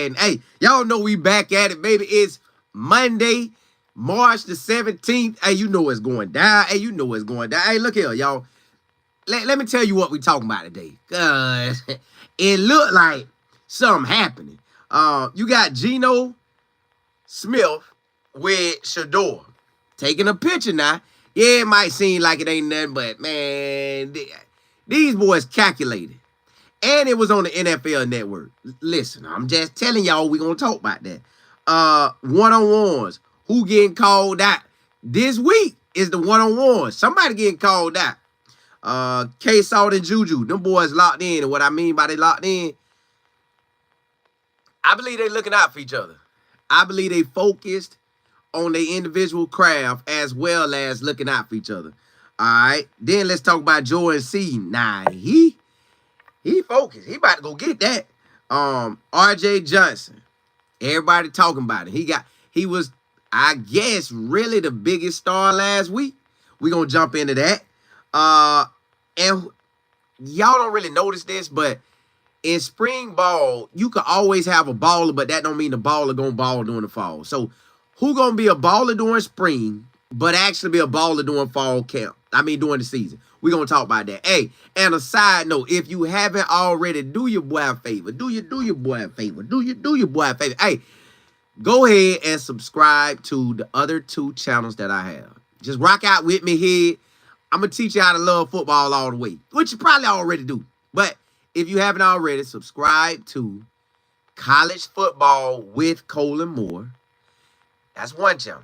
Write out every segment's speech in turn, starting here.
And hey, y'all know we back at it, baby. It's Monday, March the 17th. Hey, you know what's going down. Hey, you know what's going down. Hey, look here, y'all. Let me tell you what we talking about today. Cause it looked like something happening. You got Geno Smith with Shedeur taking a picture now. Yeah, it might seem like it ain't nothing, but man, these boys calculated. And it was on the NFL Network. Listen, I'm just telling y'all we gonna talk about that. One-on-ones. Who getting called out? This week is the one-on-ones. Somebody getting called out. K-Sal and Juju. Them boys locked in. And what I mean by they locked in, I believe they looking out for each other. I believe they focused on their individual craft as well as looking out for each other. All right. Then let's talk about Joe and Seaton. Nah, he focused. He about to go get that. RJ Johnson. Everybody talking about it. He was, I guess, really the biggest star last week. We're gonna jump into that. And y'all don't really notice this, but in spring ball, you can always have a baller, but that don't mean the baller gonna ball during the fall. So who gonna be a baller during spring, but actually be a baller during fall camp? I mean, during the season. We're going to talk about that. Hey, and a side note, if you haven't already, do your boy a favor. Do your boy a favor. Do your boy a favor. Hey, go ahead and subscribe to the other 2 channels that I have. Just rock out with me here. I'm going to teach you how to love football all the way, which you probably already do. But if you haven't already, subscribe to College Football with Colin Moore. That's one channel.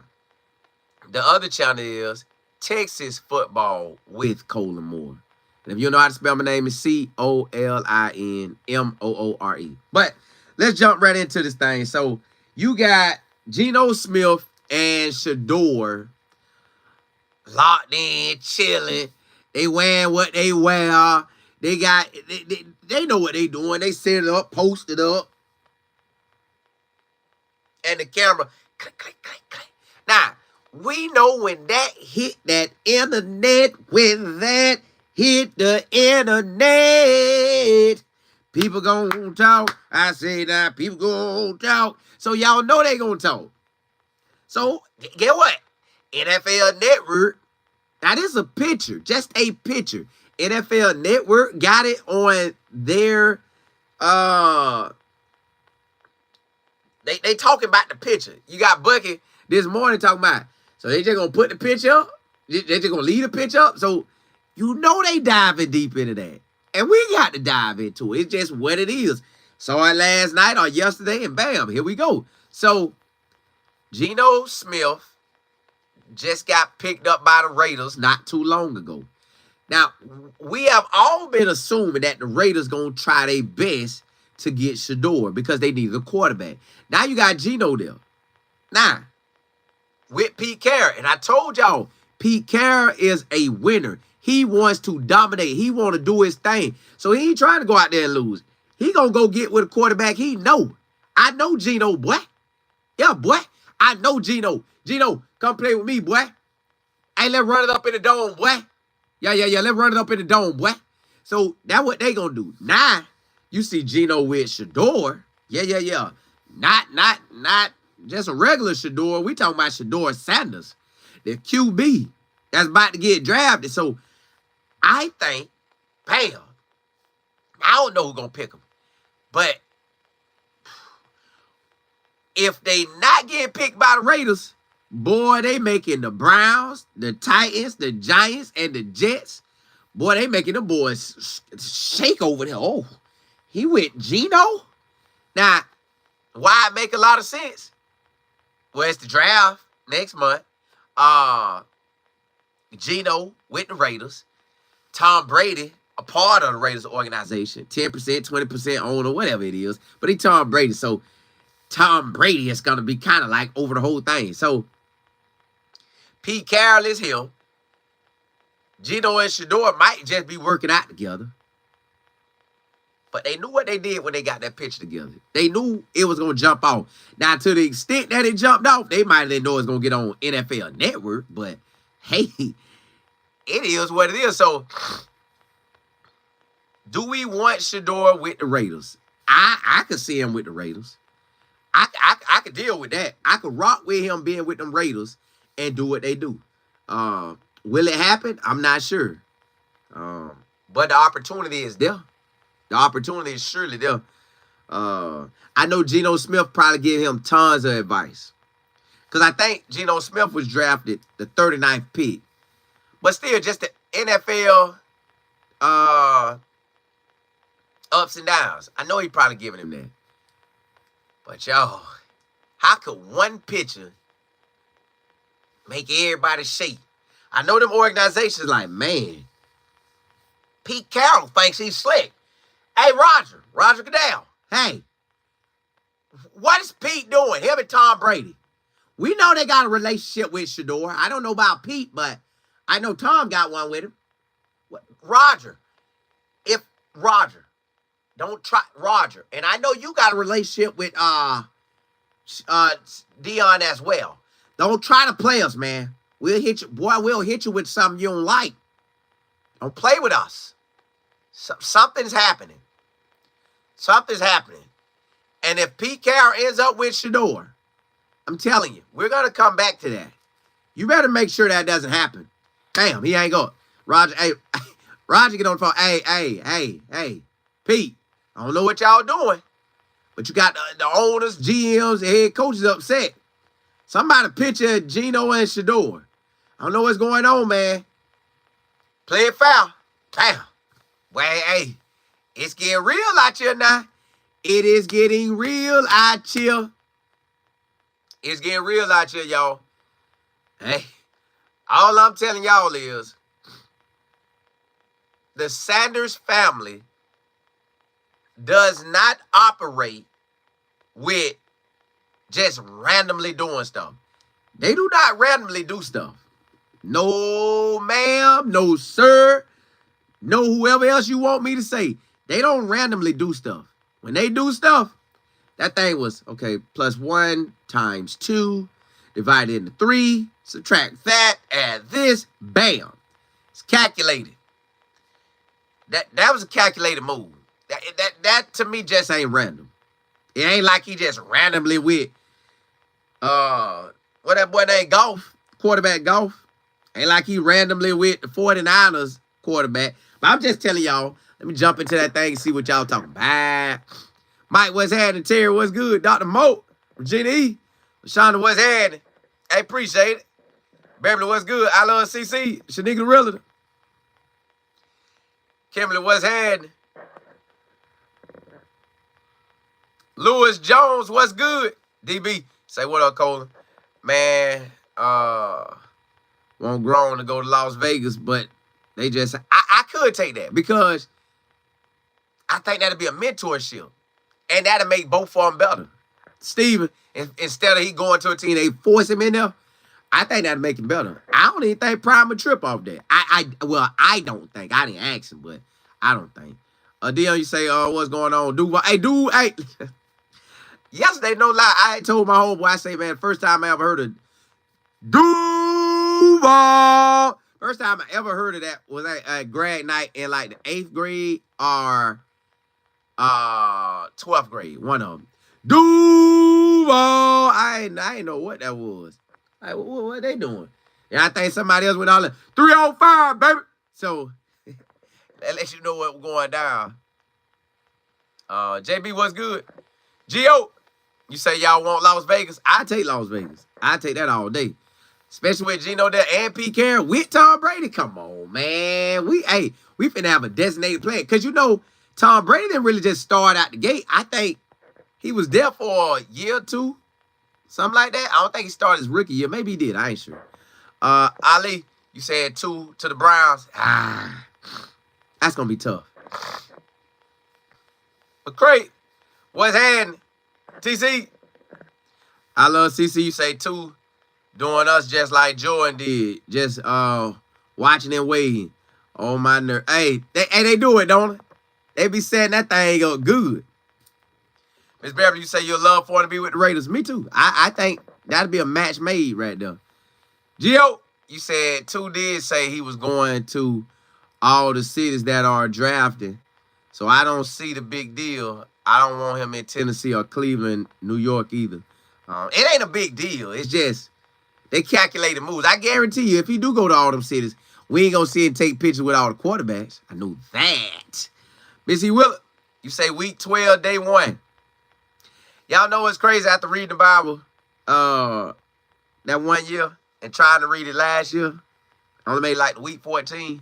The other channel is Texas Football with Colin Moore. And if you know how to spell my name, it's ColinMoore. But let's jump right into this thing. So you got Geno Smith and Shedeur locked in, chilling. They wearing what they wear. They know what they doing. They set it up, post it up. And the camera, click, click, click, click. Now, we know when that hit that internet, people gonna talk. I say that people gonna talk. So y'all know they gonna talk. So get what? NFL Network. Now this is a picture, just a picture. NFL Network got it on their they talking about the picture. You got Bucky this morning talking about. So they just gonna put the picture up. They just gonna leave the picture up. So you know they diving deep into that. And we got to dive into it. It's just what it is. Saw it last night or yesterday, and bam, here we go. So Geno Smith just got picked up by the Raiders not too long ago. Now, we have all been assuming that the Raiders gonna try their best to get Shedeur because they needed a quarterback. Now you got Geno there. Now, with Pete Carroll, and I told y'all, Pete Carroll is a winner. He wants to dominate. He want to do his thing. So he ain't trying to go out there and lose. He gonna go get with a quarterback he know. I know Geno, boy. Yeah, boy. I know Geno. Geno, come play with me, boy. Hey, let's run it up in the dome, boy. Yeah. Let's run it up in the dome, boy. So that's what they gonna do. Now, you see Geno with Shedeur. Yeah. Not just a regular Shedeur. We talking about Shedeur Sanders, the QB that's about to get drafted. So I think, bam, I don't know who's going to pick him. But if they not getting picked by the Raiders, boy, they making the Browns, the Titans, the Giants, and the Jets. Boy, they making the boys shake over there. Oh, he went Geno? Now, why it make a lot of sense? Well, it's the draft next month. Geno with the Raiders. Tom Brady, a part of the Raiders organization. 10%, 20% owner, whatever it is. But he Tom Brady. So Tom Brady is going to be kind of like over the whole thing. So Pete Carroll is him. Geno and Shedeur might just be working out together. But they knew what they did when they got that picture together. They knew it was going to jump off. Now, to the extent that it jumped off, they might didn't know it was going to get on NFL Network. But, hey, it is what it is. So, do we want Shedeur with the Raiders? I could see him with the Raiders. I could deal with that. I could rock with him being with them Raiders and do what they do. Will it happen? I'm not sure. But the opportunity is there. The opportunity is surely there. I know Geno Smith probably gave him tons of advice. Because I think Geno Smith was drafted the 39th pick. But still, just the NFL ups and downs. I know he probably giving him that. But, y'all, how could one pitcher make everybody shake? I know them organizations like, man, Pete Carroll thinks he's slick. Hey, Roger Goodell, hey, what is Pete doing? Him and Tom Brady. We know they got a relationship with Shedeur. I don't know about Pete, but I know Tom got one with him. Roger, don't try Roger, and I know you got a relationship with Dion as well. Don't try to play us, man. We'll hit you, boy. We'll hit you with something you don't like. Don't play with us. Something's happening. Something's happening. And if Pete Carroll ends up with Shedeur, I'm telling you, we're gonna come back to that. You better make sure that doesn't happen. Damn, he ain't going. Roger, hey, Roger, get on the phone. Hey, Pete. I don't know what y'all doing, but you got the owners, GMs, the head coaches upset. Somebody picture Geno and Shedeur. I don't know what's going on, man. Play it foul. Damn. Well, hey, it's getting real out here now. It is getting real out here. It's getting real out here, y'all. Hey, all I'm telling y'all is the Sanders family does not operate with just randomly doing stuff. They do not randomly do stuff. No, ma'am. No, sir. No, whoever else you want me to say. They don't randomly do stuff. When they do stuff, that thing was, okay, +1 times 2, divided into 3, subtract that, add this, bam. It's calculated. That was a calculated move. That to me just ain't random. It ain't like he just randomly with what that boy named Golf, quarterback Golf. Ain't like he randomly with the 49ers quarterback. But I'm just telling y'all, let me jump into that thing and see what y'all talking about. Mike, what's happening? Terry, what's good? Dr. Moat, Regina E, Shonda, what's happening? I appreciate it. Beverly, what's good? I love CC, Shanika Realtor. Kimberly, what's happening? Lewis Jones, what's good? DB, say what up, Colin? Man, won't grown to go to Las Vegas, but they just, I could take that because I think that'd be a mentorship. And that'll make both of them better. Steven, instead of he going to a team, they force him in there, I think that'll make him better. I don't even think Prime would trip off that. I don't think. I didn't ask him, but I don't think. Dion, you say, what's going on? Duval, hey. Yesterday, no lie, I told my homeboy, I say, man, first time I ever heard of Duval. First time I ever heard of that was at grad night in like the 8th grade or 12th grade, one of them. Duval. I ain't know what that was. Like, what they doing? And I think somebody else went all in 305, baby. So that lets you know what's going down. JB, what's good? Gio, you say y'all want Las Vegas? I take Las Vegas. I take that all day. Especially with Geno there and Pete Carroll with Tom Brady. Come on, man. We finna have a designated player. Because, you know, Tom Brady didn't really just start out the gate. I think he was there for a year or two. Something like that. I don't think he started his rookie year. Maybe he did. I ain't sure. Ali, you said 2 to the Browns. That's going to be tough. But great. What's happening? TC. I love CC. You say 2. Doing us just like Jordan did. Just watching and waiting. On my nerve. Hey, they do it, don't they? They be saying that thing go good. Miss Beverly, you say your love for him to be with the Raiders. Me too. I think that'd be a match made right there. Gio, you said 2 did say he was going to all the cities that are drafting. So I don't see the big deal. I don't want him in Tennessee or Cleveland, New York either. It ain't a big deal. It's just they calculated moves. I guarantee you, if he do go to all them cities, we ain't gonna see him take pictures with all the quarterbacks. I know that. Missy Willard, you say week 12, day 1. Y'all know what's crazy after reading the Bible that 1 year and trying to read it last year? I only made like the week 14.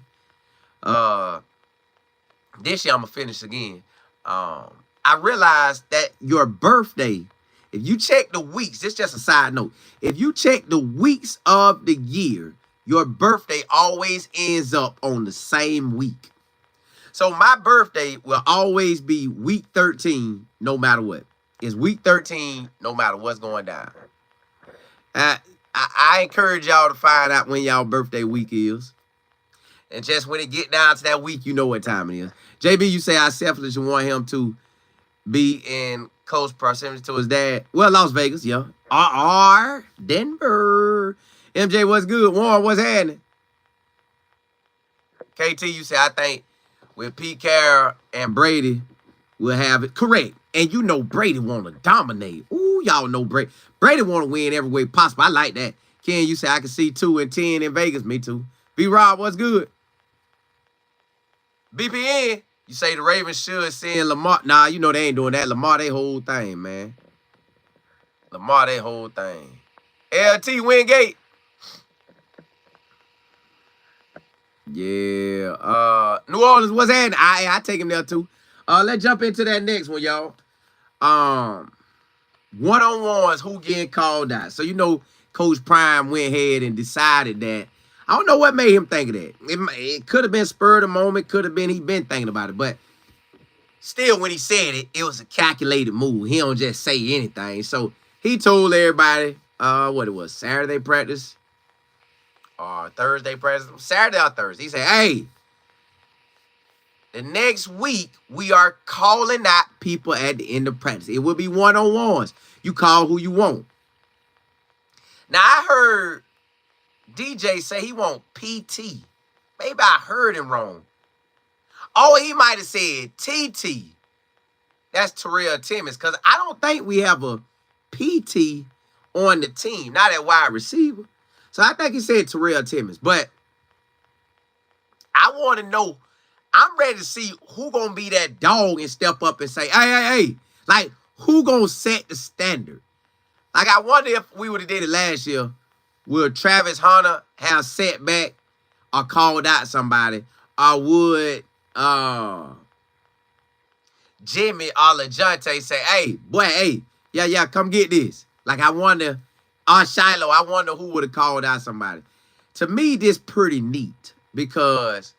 This year I'm gonna finish again. I realized that your birthday, if you check the weeks, this is just a side note. If you check the weeks of the year, your birthday always ends up on the same week. So my birthday will always be week 13, no matter what. It's week 13, no matter what's going down. I encourage y'all to find out when y'all birthday week is. And just when it get down to that week, you know what time it is. JB, you say I selfishly want him to be in close proximity to his dad. Well, Las Vegas, yeah. RR, Denver. MJ, what's good? Warren, what's happening? KT, you say, I think with Pete Carroll and Brady, we'll have it. Correct. And you know Brady want to dominate. Ooh, y'all know Brady. Brady want to win every way possible. I like that. Ken, you say, I can see 2-10 in Vegas. Me too. B-Rob, what's good? BPN, you say the Ravens should send Lamar. Nah, you know they ain't doing that. Lamar, they whole thing, man. Lamar, they whole thing. LT Wingate. Yeah. New Orleans, what's happening? I take him there too. Let's jump into that next one, y'all. One-on-ones, who getting called out. So, you know, Coach Prime went ahead and decided that. I don't know what made him think of that. It could have been spur of the moment. Could have been he been thinking about it. But still, when he said it, it was a calculated move. He don't just say anything. So he told everybody, what it was, Saturday practice or Thursday practice. Saturday or Thursday. He said, hey, the next week, we are calling out people at the end of practice. It will be one-on-ones. You call who you want. Now, I heard DJ say he want PT. Maybe I heard him wrong. Oh, he might have said TT. That's Terrell Timmons, because I don't think we have a PT on the team, not at wide receiver. So I think he said Terrell Timmons. But I want to know, I'm ready to see who going to be that dog and step up and say, hey. Like, who going to set the standard? Like, I wonder if we would have did it last year. Would Travis Hunter have set back or called out somebody? Or would Jimmy or LaJonte say, hey, boy, yeah, come get this. Like, I wonder, or Shiloh, I wonder who would have called out somebody. To me, this pretty neat because,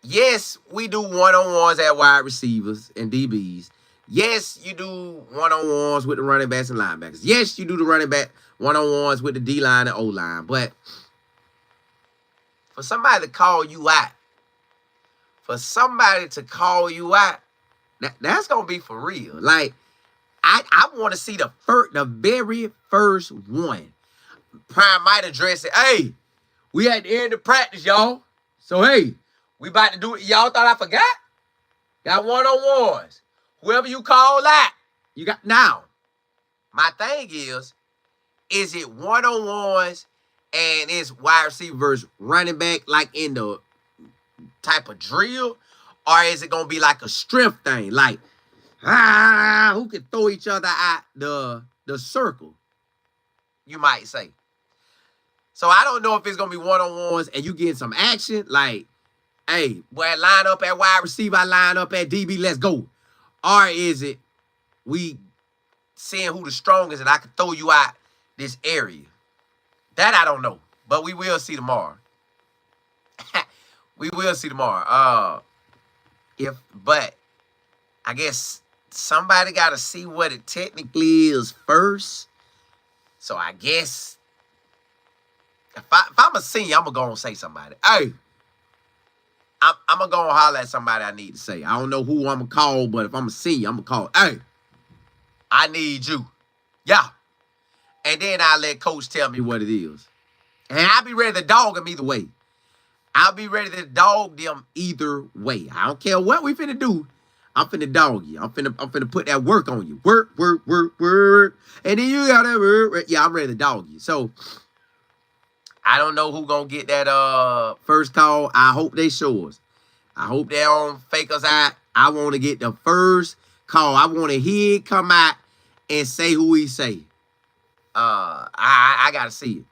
yes, we do one-on-ones at wide receivers and DBs. Yes, you do one-on-ones with the running backs and linebackers. Yes, you do the running back one-on-ones with the D-line and O-line. But for somebody to call you out, that's going to be for real. Like, I want to see the very first one. Prime might address it. Hey, we at the end of practice, y'all. So, hey, we about to do it. Y'all thought I forgot? Got one-on-ones. Whoever you call out, you got. Now, my thing is it one-on-ones and it's wide receivers running back like in the type of drill? Or is it going to be like a strength thing? Like, who can throw each other out the circle, you might say. So I don't know if it's going to be one-on-ones and you getting some action. Like, hey, boy, I line up at wide receiver, I line up at DB, let's go. Or is it we seeing who the strongest and I can throw you out this area? That I don't know. But we will see tomorrow. We will see tomorrow. But I guess somebody got to see what it technically is first. So I guess if I'm a senior, I'm going to go and say somebody. Hey, I'm going to go and holler at somebody I need to say. I don't know who I'm going to call, but if I'm a senior, I'm going to call. Hey, I need you. Yeah. And then I'll let coach tell me what it is. And I'll be ready to dog them either way. I'll be ready to dog them either way. I don't care what we finna do. I'm finna dog you. I'm finna put that work on you. Work. And then you gotta work. Yeah, I'm ready to dog you. So I don't know who gonna get that first call. I hope they show us. I hope they don't fake us out. I want to get the first call. I want to hear it come out and say who he say. I gotta see it.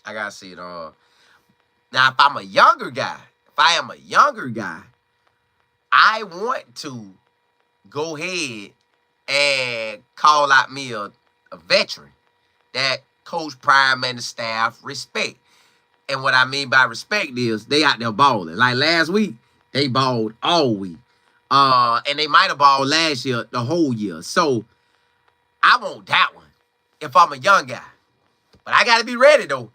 I gotta see it. Now, if I'm a younger guy, I want to go ahead and call out me a veteran that Coach Prime and the staff respect. And what I mean by respect is they out there balling. Like last week, they balled all week. And they might have balled last year, the whole year. So I want that one if I'm a young guy. But I gotta be ready though.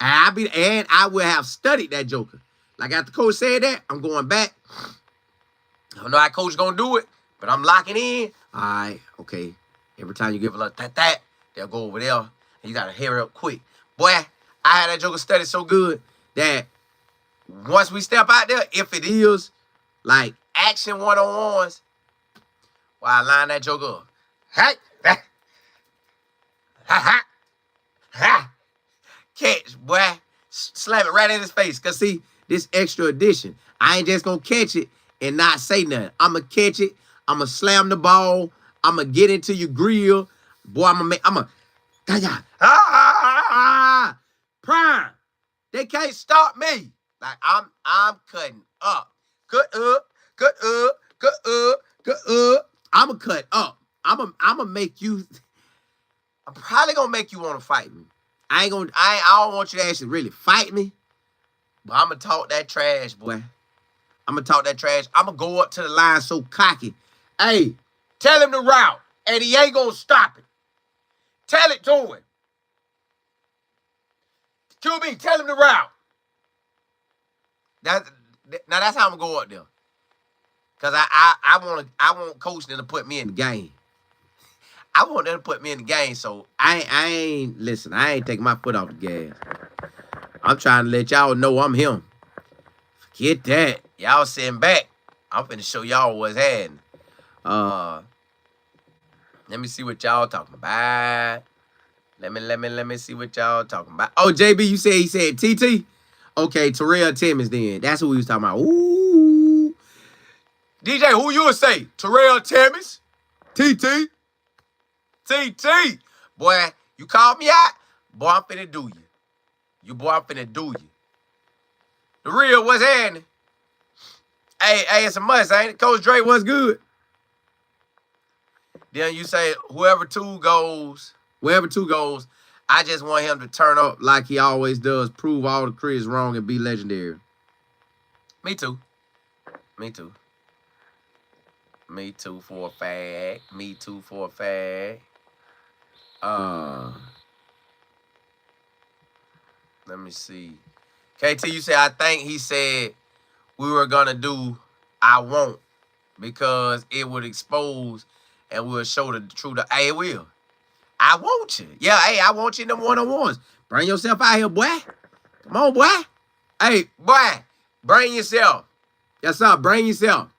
And I will have studied that joker. Like after Coach said that, I'm going back. I don't know how Coach gonna do it, but I'm locking in. All right, okay. Every time you give a little that, they'll go over there. And you gotta hurry up quick. Boy, I had that joker studied so good that once we step out there, if it is like action one-on-ones, well, I line that joker up. Hey, ha. Catch, boy. Slam it right in his face. Because, see, this extra edition, I ain't just going to catch it and not say nothing. I'm going to catch it. I'm going to slam the ball. I'm going to get into your grill. Boy, I'm going to Prime. They can't stop me. Like, I'm cutting up. Cut up. I'm going to cut up. I'm going to make you... I'm probably going to make you want to fight me. I don't want you to actually really fight me. But I'm going to talk that trash, boy. I'm going to talk that trash. I'm going to go up to the line so cocky. Hey, tell him the route. And he ain't going to stop it. Tell it to him. QB, tell him the route. Now that's how I'm going to go up there. Because I want coaching to put me in the game. I want them to put me in the game, so I ain't taking my foot off the gas. I'm trying to let y'all know I'm him. Forget that. Y'all sitting back. I'm finna show y'all what's happening. Let me see what y'all talking about. Let me see what y'all talking about. Oh, JB, he said TT? Okay, Terrell Timmons then. That's who we was talking about. Ooh. DJ, who you would say? Terrell Timmons? TT? Boy, you called me out? Boy, I'm finna do you. I'm finna do you. The real, what's happening? Hey, it's a must, ain't it? Coach Dre, what's good? Then you say, whoever two goes, I just want him to turn up like he always does, prove all the critics wrong and be legendary. Me too for a fact. Let me see. KT, you say, I think he said we were going to do I won't because it would expose and we'll show the truth. Hey, it will. I want you. Yeah, hey, I want you in them one-on-ones. Bring yourself out here, boy. Come on, boy. Hey, boy, bring yourself. Yes, sir, bring yourself.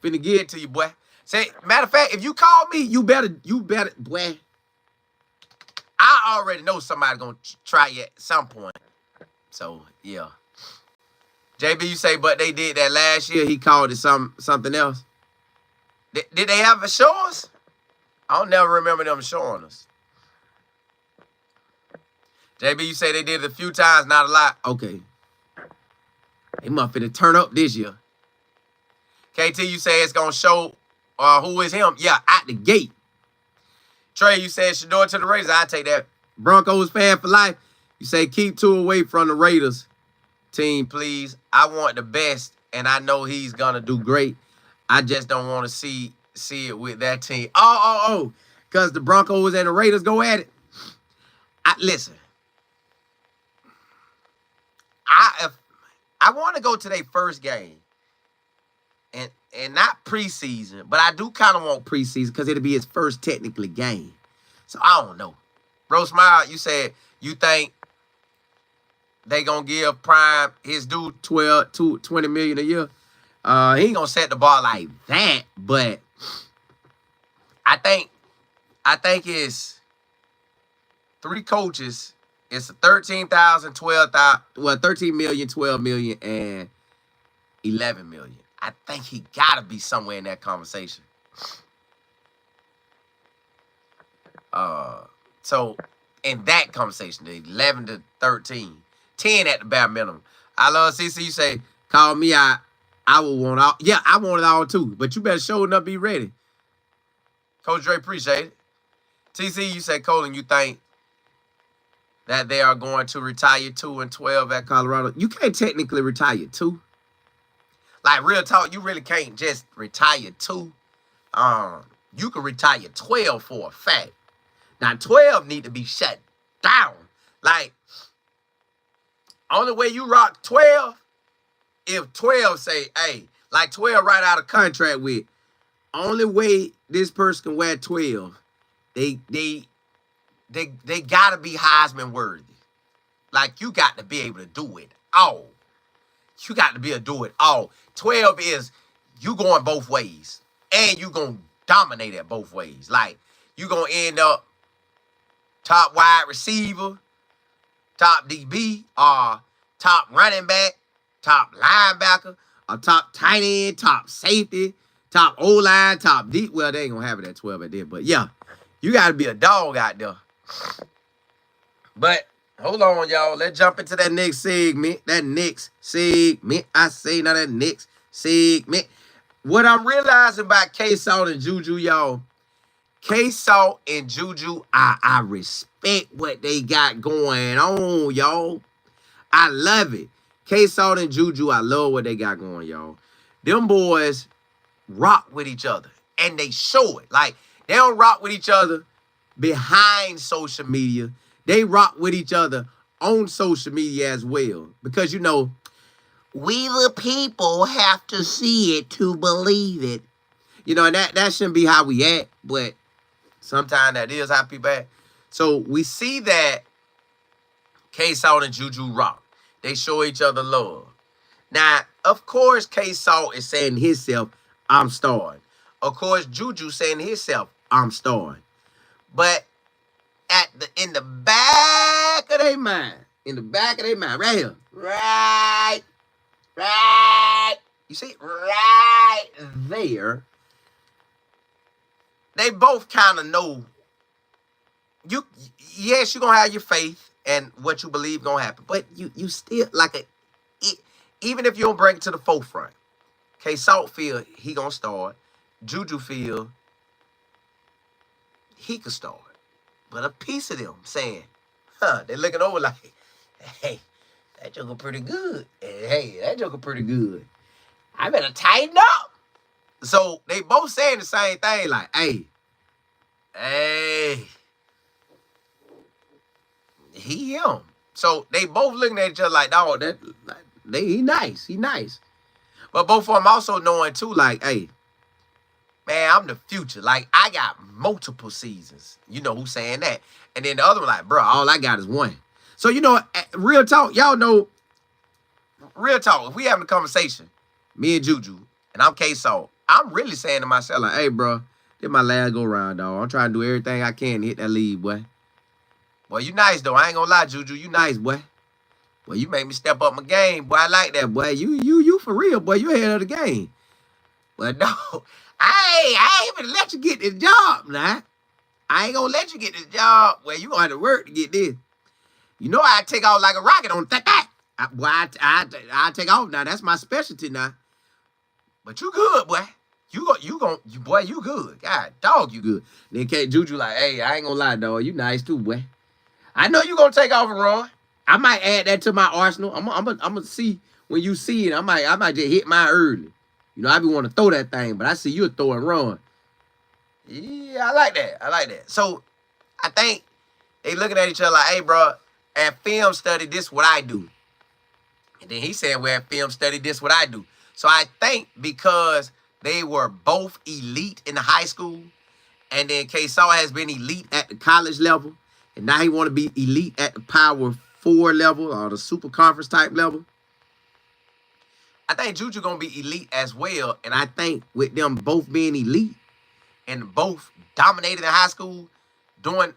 Finna get it to you, boy. Say, matter of fact, if you call me, you better, boy. I already know somebody's gonna try you at some point. So, yeah. JB, you say, but they did that last year. He called it something else. Did they have a show us? I don't never remember them showing us. JB, you say they did it a few times, not a lot. Okay. They must finna turn up this year. KT, you say it's gonna show who is him. Yeah, out the gate. Trey, you said Shedeur to the Raiders. I take that. Broncos fan for life. You say keep two away from the Raiders team, please. I want the best, and I know he's gonna do great. I just don't want to see it with that team. Oh, because the Broncos and the Raiders go at it. Listen, I want to go to their first game, and not preseason, but I do kind of want preseason because it'll be his first technically game. So I don't know. Bro Smile, you said you think they gonna give Prime his due $20 million a year. He ain't gonna set the bar like that, but I think it's 3 coaches. It's 13,000, 12,000, well, 13 million, 12 million, and 11 million. I think he gotta be somewhere in that conversation. So in that conversation, the 11 to 13, 10 at the bare minimum. I love CC. You say, call me out. I will want all. Yeah, I want it all too. But you better show up, be ready. Coach Dre, appreciate it. TC, you say, Colin, you think that they are going to retire 2 and 12 at Colorado? You can't technically retire 2. Like, real talk, you really can't just retire 2. You can retire 12 for a fact. Now, 12 need to be shut down. Like, only way you rock 12, if 12 say, hey, like 12 right out of contract with, only way this person can wear 12, they gotta be Heisman worthy. Like, you got to be able to do it all. You got to be able to do it all. 12 is you going both ways. And you gonna dominate at both ways. Like, you gonna end up top wide receiver, top DB, or top running back, top linebacker, or top tight end, top safety, top O-line, top deep. Well, they ain't gonna have it at 12 at there, but yeah, you gotta be a dog out there. But hold on, y'all. Let's jump into that next segment. I say now that next segment. What I'm realizing about K-Sal and Juju, y'all. K-Sal and Juju, I respect what they got going on, y'all. I love it. K-Sal and Juju, I love what they got going, y'all. Them boys rock with each other, and they show it. Like, they don't rock with each other behind social media. They rock with each other on social media as well. Because, you know, we the people have to see it to believe it. You know, and that shouldn't be how we act, but sometimes that is how people act. So we see that K-Sal and Juju rock. They show each other love. Now, of course, K-Sal is saying himself, I'm starring. Of course, Juju saying himself, I'm starring. But in the back of their mind, right here, right, you see, right there, they both kind of know. Yes, you're gonna have your faith and what you believe gonna happen, but you still like even if you don't bring it to the forefront. K-Sal feel he gonna start. Juju feel he could start. But a piece of them saying, they're looking over like, hey, that joker pretty good. Hey, that joker pretty good. I better tighten up. So they both saying the same thing, like, hey, he him. So they both looking at each other like, dog, he nice. But both of them also knowing too, like, hey, man, I'm the future. Like, I got multiple seasons. You know who's saying that. And then the other one like, bro, all I got is one. So, you know, real talk, y'all know, real talk, if we having a conversation, me and Juju, and I'm K-Sal, I'm really saying to myself, like, hey, bro, this my last go round, dog. I'm trying to do everything I can to hit that lead, boy. Boy, you nice, though. I ain't gonna lie, Juju. You nice, boy. Boy, you make me step up my game, boy. I like that, boy. You for real, boy. You ahead of the game. But no, I ain't even let you get this job, now. I ain't gonna let you get this job. Well, you gonna have to work to get this. You know I take off like a rocket on that. Boy, I take off now. That's my specialty now. But you good, boy. You good. God, dog, you good. Then Juju like, hey, I ain't gonna lie, dog. You nice too, boy. I know you gonna take off and run. I might add that to my arsenal. I'm gonna see when you see it. I might just hit mine early. You know, I be want to throw that thing, but I see you throw and run. Yeah, I like that. So I think they looking at each other like, hey, bro, at film study, this what I do. And then he said, well, at film study, this what I do. So I think because they were both elite in the high school, and then K-Sal has been elite at the college level, and now he want to be elite at the Power 4 level or the Super Conference type level. I think Juju gonna be elite as well. And I think with them both being elite and both dominated in high school,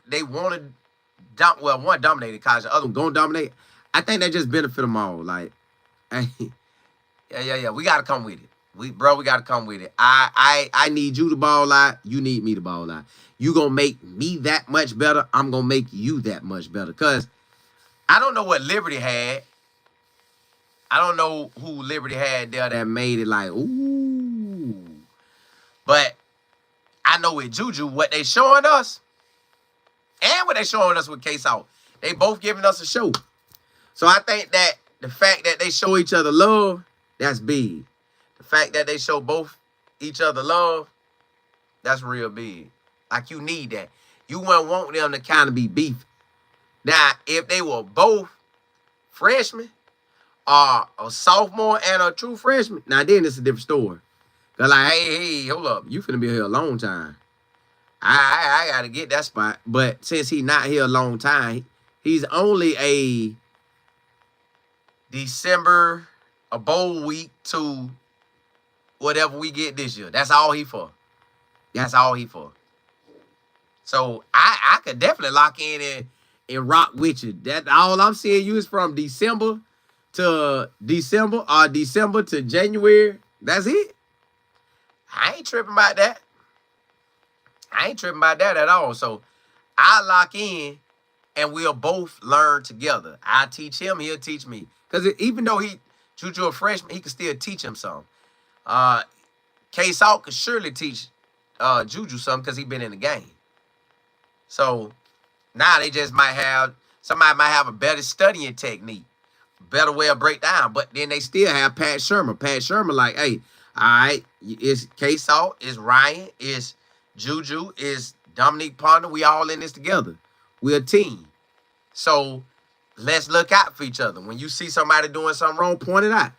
they wanted one dominated college, the other one gonna dominate. I think that just benefit them all. Like, hey, yeah. We gotta come with it. We gotta come with it. I need you to ball out. You need me to ball out. You gonna make me that much better. I'm gonna make you that much better. Cause I don't know what Liberty had. I don't know who Liberty had there that made it like, ooh. But I know with Juju, what they showing us, and what they showing us with K-Sal, they both giving us a show. So I think that the fact that they show each other love, that's big. The fact that they show both each other love, that's real big. Like, you need that. You wouldn't want them to kind of be beef. Now, if they were both freshmen, or a sophomore and a true freshman, now then it's a different story. Cause like, hey, hold up, you finna be here a long time. I gotta get that spot. But since he's not here a long time, he's only a December, a bowl week to whatever we get this year. That's all he for. That's all he for. So I could definitely lock in and rock with you. That all I'm seeing you is from December to December or December to January. That's it. I ain't tripping about that. I ain't tripping about that at all. So I lock in and we'll both learn together. I teach him, he'll teach me. Because even though Juju a freshman, he can still teach him something. K-Sal could surely teach Juju something because he been in the game. So now they just somebody might have a better studying technique, better way of breakdown. But then they still have Pat Shermer. Pat Shermer like, hey, all right, it's K-Sal, it's Ryan, it's Juju, it's Dominique Ponder. We all in this together. We're a team. So let's look out for each other. When you see somebody doing something wrong, point it out.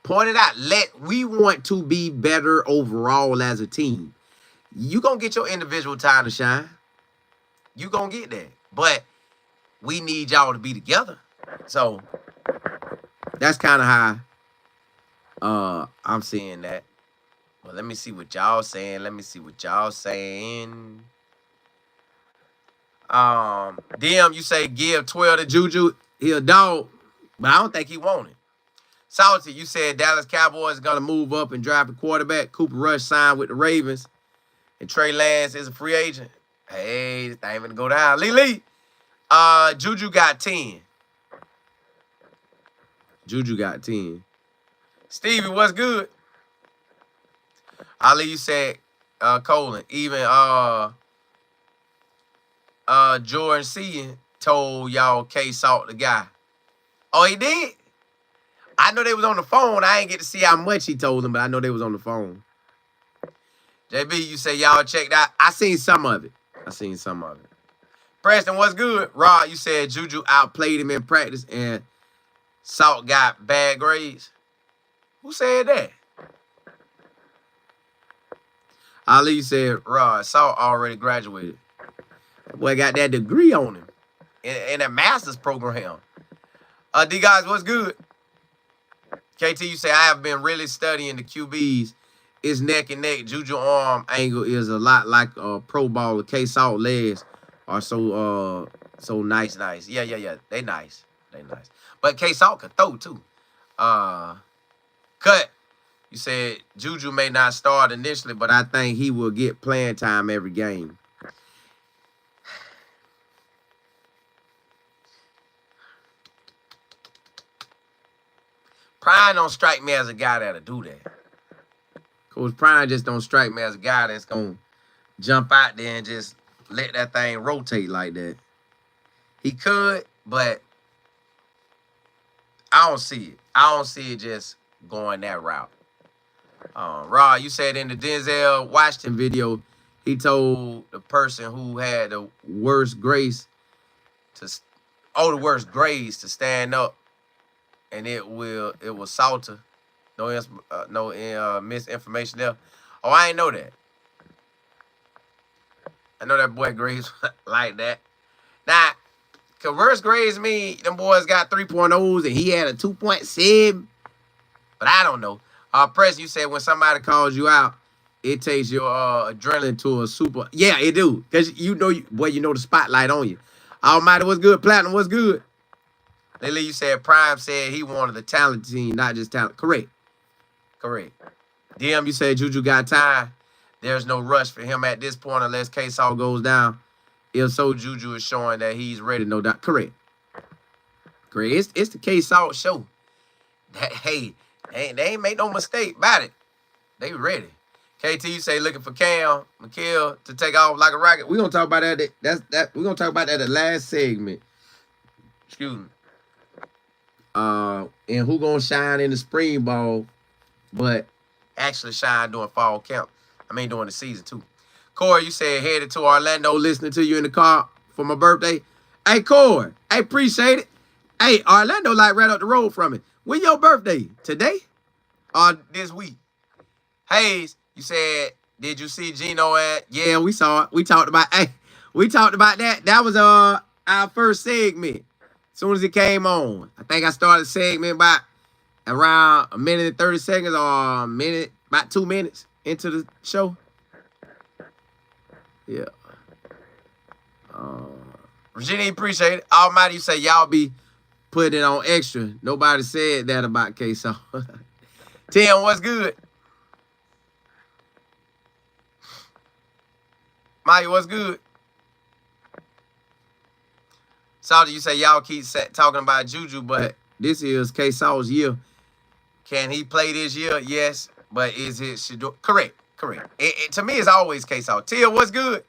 Point it out. We want to be better overall as a team. You gonna get your individual time to shine. You gonna get that. But we need y'all to be together. So that's kind of how I'm seeing that. Well, let me see what y'all saying. DM, you say give 12 to Juju. He a dog, but I don't think he want it. Salty, you said Dallas Cowboys are gonna move up and draft a quarterback. Cooper Rush signed with the Ravens, and Trey Lance is a free agent. Hey, this thing gonna go down. Lee. Juju got 10. Juju got 10. Stevie, what's good? Ali, you said Colin. Even Jordan Seaton told y'all K-Sal the guy. Oh, he did? I know they was on the phone. I ain't get to see how much he told them, but I know they was on the phone. JB, you say y'all checked out. I seen some of it. Preston, what's good? Rod, you said Juju outplayed him in practice and Salt got bad grades. Who said that? Ali said, Rod, Salt already graduated. That boy got that degree on him in a master's program. D guys, what's good? KT, you say I have been really studying the QBs. It's neck and neck. Juju arm angle is a lot like a pro baller. K-Sal legs are so nice. Yeah. They nice. But K-Sal can throw too. Cut. You said Juju may not start initially, but I think he will get playing time every game. Prime don't strike me as a guy that'll do that. Coach Prime just don't strike me as a guy that's going to jump out there and just let that thing rotate like that. He could, but I don't see it. I don't see it just going that route. Rod, you said in the Denzel Washington video, he told the person who had the worst grades to stand up, and it was Salter. No misinformation there. Oh, I ain't know that. I know that boy grades like that. Now, converse grades mean them boys got 3.0s and he had a 2.7. But I don't know. Press, you said when somebody calls you out, it takes your adrenaline to a super. Yeah, it do. Because you know, you know the spotlight on you. Almighty, what's good? Platinum, what's good? Lily, you said Prime said he wanted the talent team, not just talent. Correct. Correct. DM, you said Juju got time. There's no rush for him at this point unless K-Sal goes down. If so, Juju is showing that he's ready, no doubt. Correct. Correct. It's the K-Sal show. Hey, they ain't make no mistake about it. They ready. KT, you say looking for Cam McKill to take off like a rocket. We're gonna talk about that. We're gonna talk about that in the last segment. Excuse me. And who gonna shine in the spring ball, but actually shine during fall camp. I mean during the season too. Corey, you said headed to Orlando, listening to you in the car for my birthday. Hey Corey, I appreciate it. Hey, Orlando like right up the road from it. When your birthday? Today? Or this week? Hayes, you said, did you see Geno at? Yeah, we saw it. We talked about that. That was our first segment. As soon as it came on. I think I started the segment about around a minute and 30 seconds or about 2 minutes into the show. Yeah. Virginia, appreciate it. Almighty, you say y'all be putting it on extra. Nobody said that about K-Sal. Tim, what's good? Maya, what's good? Salty, you say y'all keep talking about Juju, but this is K-Sal's year. Can he play this year? Yes. But is it Shedeur? Correct. To me, it's always K-Sal. Tia, what's good?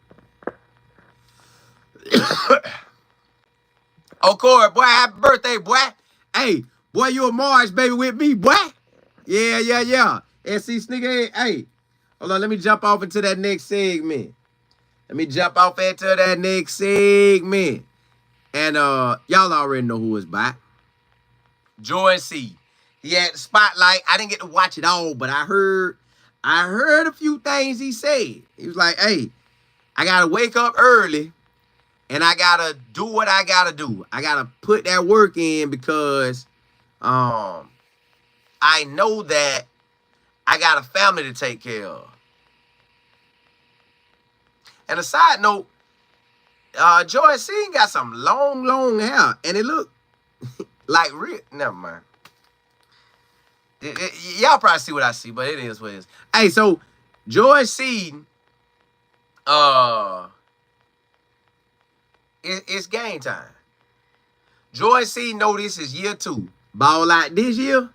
Oh, Corey, boy, happy birthday, boy. Hey, boy, you a March baby with me, boy. Yeah. SC Sneaker, hey. Hold on, let me jump off into that next segment. And y'all already know who is back. Joy C. He had the spotlight. I didn't get to watch it all, but I heard a few things he said. He was like, hey, I gotta wake up early and I gotta do what I gotta do. I gotta put that work in because I know that I got a family to take care of. And a side note, Joy C got some long hair, and it look like real. Never mind. Y'all probably see what I see, but it is what it is. Hey, so Joy C, it's game time. Joy C know this is year 2. Ball out this year,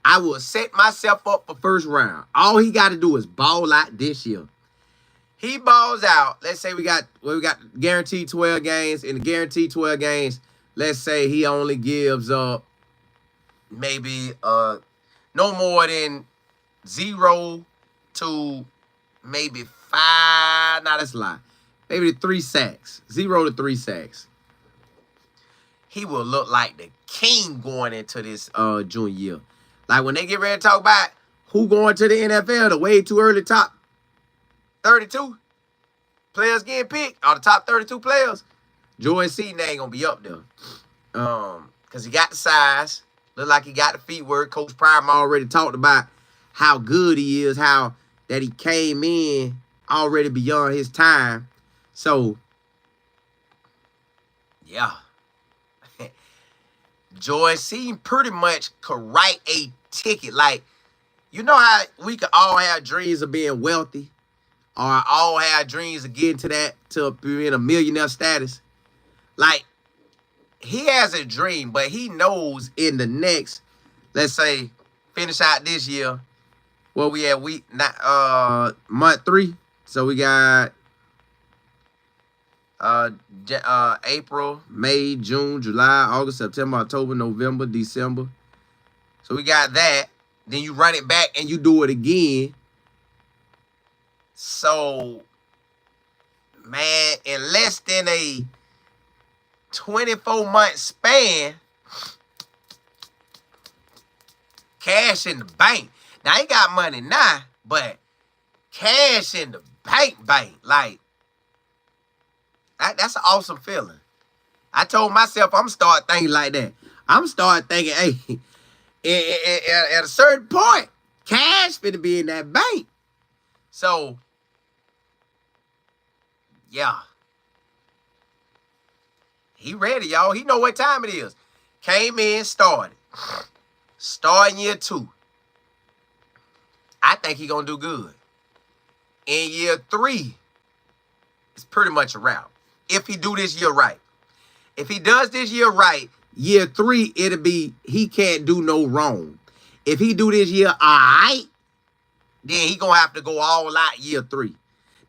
I will set myself up for first round. All he got to do is ball out this year. He balls out. Let's say we got guaranteed 12 games. In the guaranteed 12 games, let's say he only gives up maybe no more than 0 to maybe 5. Nah, that's a lie. Maybe 3 sacks. 0 to 3 sacks. He will look like the king going into this junior year. Like when they get ready to talk about who going to the NFL, the way too early top 32 players getting picked, or the top 32 players, Joy Seaton ain't gonna be up there. Because he got the size, look like he got the feet work. Coach Prime already talked about how good he is, how that he came in already beyond his time. So, yeah. Joy Seaton pretty much could write a ticket. Like, you know how we could all have dreams of being wealthy? Or all have dreams of getting to being a millionaire status. Like, he has a dream, but he knows in the next, let's say, finish out this year, well, we at month 3. So we got April, May, June, July, August, September, October, November, December. So we got that. Then you run it back and you do it again. So, man, in less than a 24-month span, cash in the bank. Now, he got money now, but cash in the bank. Like, that's an awesome feeling. I told myself I'm start thinking like that. I'm start thinking, hey, At a certain point, cash finna be in that bank. So, yeah. He ready, y'all. He know what time it is. Came in, started. Starting year 2. I think he gonna do good. In year 3, it's pretty much a wrap. If he do this year right. If he does this year right, year 3, it'll be he can't do no wrong. If he do this year all right, then he gonna have to go all out year 3.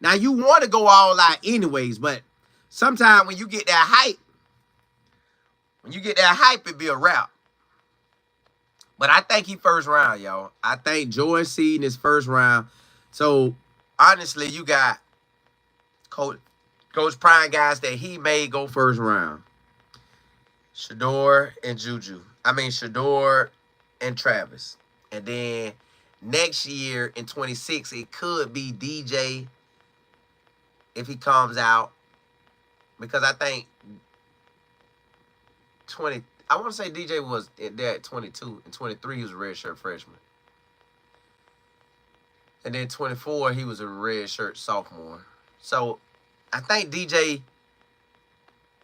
Now, you want to go all out anyways, but sometimes when you get that hype, it be a wrap. But I think he first round, y'all. I think Jordan Seaton is first round. So, honestly, you got Coach Prime guys that he may go first round. Shedeur and Juju. Shedeur and Travis. And then next year in 26, it could be DJ if he comes out. Because I think I want to say DJ was there at 22. And 23, he was a redshirt freshman. And then 24, he was a redshirt sophomore. So, I think DJ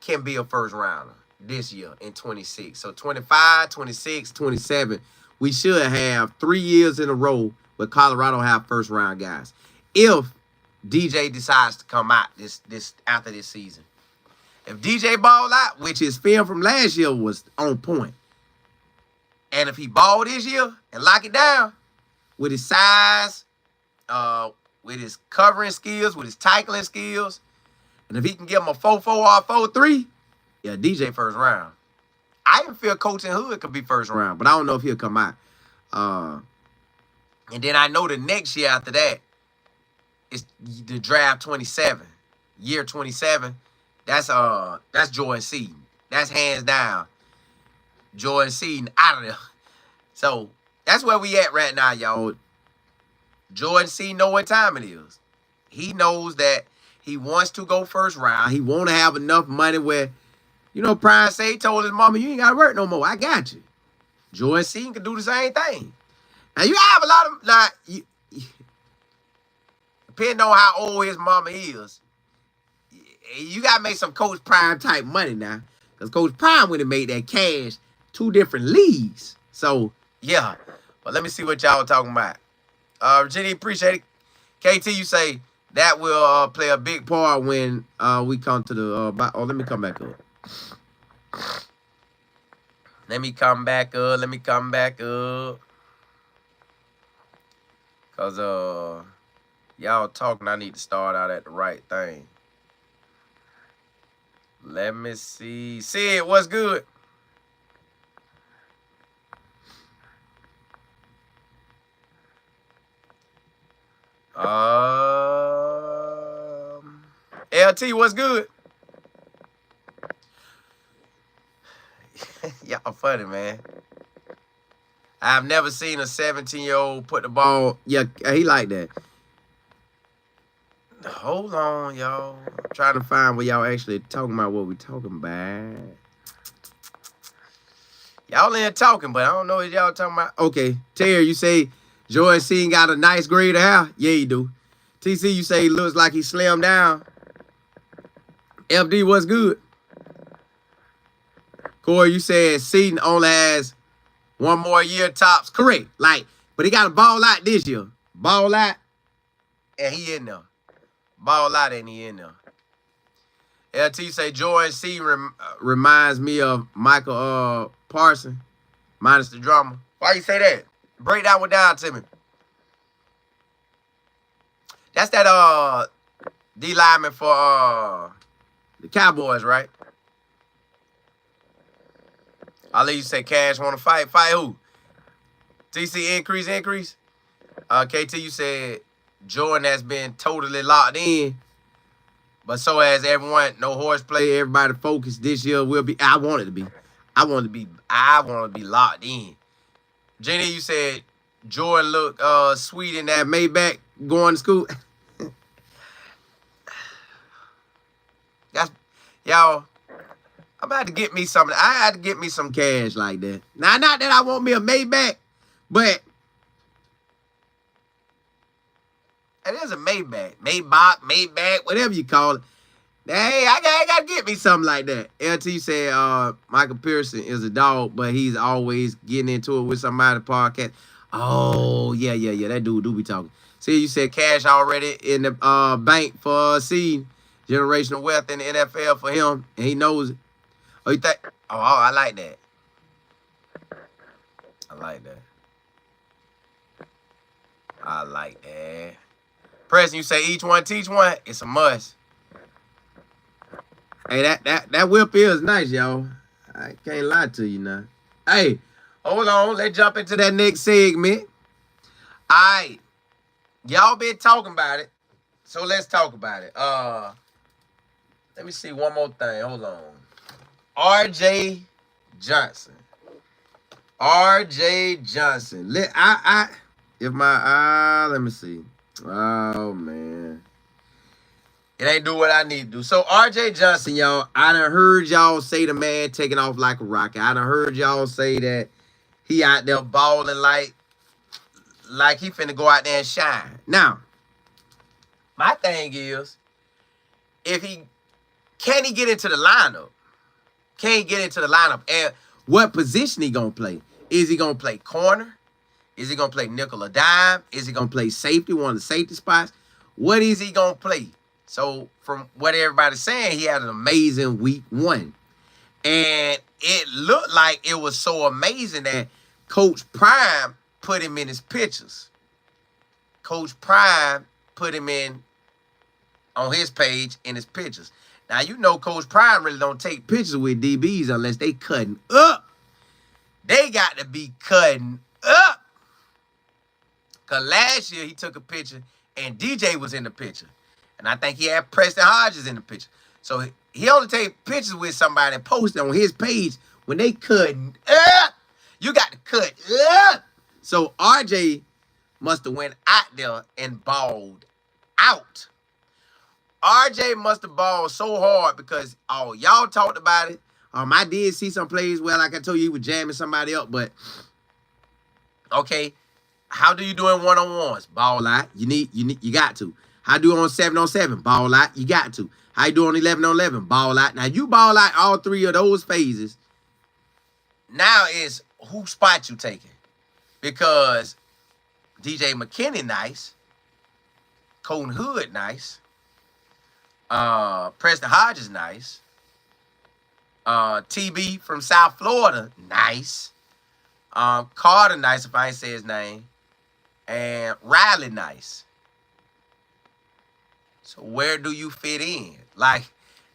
can be a first rounder this year in 26. So, 25, 26, 27, we should have 3 years in a row where Colorado have first round guys. If DJ decides to come out this after this season. If DJ ball out, which his film from last year was on point, and if he ball this year and lock it down with his size, with his covering skills, with his tackling skills, and if he can give him a 4-4 or a 4-3, yeah, DJ first round. I even feel Coach and Hood could be first round, but I don't know if he'll come out. And then I know the next year after that, it's the draft 27, year 27. That's Jordan Seaton. That's hands down Jordan Seaton out of there. So that's where we at right now, y'all. Jordan Seaton know what time it is. He knows that he wants to go first round. He want to have enough money where, Prime say he told his mama, you ain't got to work no more. I got you. Jordan Seaton can do the same thing. Now, you have a lot of, depending on how old his mama is, you got to make some Coach Prime type money now. Because Coach Prime would have made that cash 2 different leagues. So, yeah. But let me see what y'all talking about. Jenny, appreciate it. KT, you say that will play a big part when we come to the... let me come back up. Let me come back up. Because y'all talking, I need to start out at the right thing. Let me see. Sid, what's good? LT, what's good? Y'all funny, man. I've never seen a 17-year-old put the ball. Yeah, he like that. Hold on, y'all. I'm trying to find where y'all actually talking about what we talking about. Y'all ain't talking, but I don't know what y'all talking about. Okay, Terry, you say Jordan Seaton got a nice grade of hair? Yeah, he do. TC, you say he looks like he slimmed down. FD, what's good? Corey, you said Seaton only has 1 more year tops. Correct. But he got a ball out this year. Ball out, and he in there. Ball out, and he in there. LT say Jordan Seaton reminds me of Michael Parson, minus the drama. Why you say that? Break that one down to me. That's that D lineman for the Cowboys, right? I'll let you say Cash want to fight. Fight who? TC increase. KT, you said Jordan has been totally locked in. But so has everyone. No horseplay. Everybody focused this year will be. I want it to be. I want to be locked in. Jenny, you said Jordan looked sweet in that Maybach going to school. That's y'all. I'm about to get me something. I had to get me some cash like that. Now, not that I want me a Maybach, but it is a Maybach. Maybach, whatever you call it. Hey, I gotta get me something like that. LT said Michael Pearson is a dog, but he's always getting into it with somebody podcast. Oh, yeah. That dude do be talking. See, you said cash already in the bank for seed generational wealth in the NFL for him, and he knows it. Oh, you think? Oh, I like that. I like that. I like that. Preston, you say each one teach one. It's a must. Hey, that whip is nice, y'all. I can't lie to you now. Hey, hold on. Let's jump into that next segment. All right. Y'all been talking about it. So let's talk about it. Let me see one more thing. Hold on. RJ Johnson. RJ Johnson. Let me see. Oh man. It ain't do what I need to do. So RJ Johnson, y'all, I done heard y'all say the man taking off like a rocket. I done heard y'all say that he out there balling like he finna go out there and shine. Now, my thing is, can he get into the lineup? Can he get into the lineup? And what position he gonna play? Is he gonna play corner? Is he gonna play nickel or dime? Is he gonna play safety, one of the safety spots? What is he gonna play? So from what everybody's saying, he had an amazing week 1. And it looked like it was so amazing that Coach Prime put him in his pictures. Coach Prime put him in on his page in his pictures. Now, you know Coach Prime really don't take pictures with DBs unless they cutting up. They got to be cutting up. Because last year he took a picture and DJ was in the picture. And I think he had Preston Hodges in the picture. So he only take pictures with somebody and post it on his page when they cutting up. You got to cut up. So RJ must have went out there and balled out. RJ must have balled so hard because y'all talked about it. I did see some plays where, like I told you, he was jamming somebody up. But okay, how do you do in one-on-ones? Ball out. You got to. How do you on 7-on-7? Ball out. You got to. How you do on 11-on-11? Ball out. Now you ball out all 3 of those phases. Now is who spot you taking? Because DJ McKinney nice. Colton Hood nice. Preston Hodges nice. TB from South Florida nice. Carter nice if I ain't say his name. And Riley nice. So where do you fit in? Like,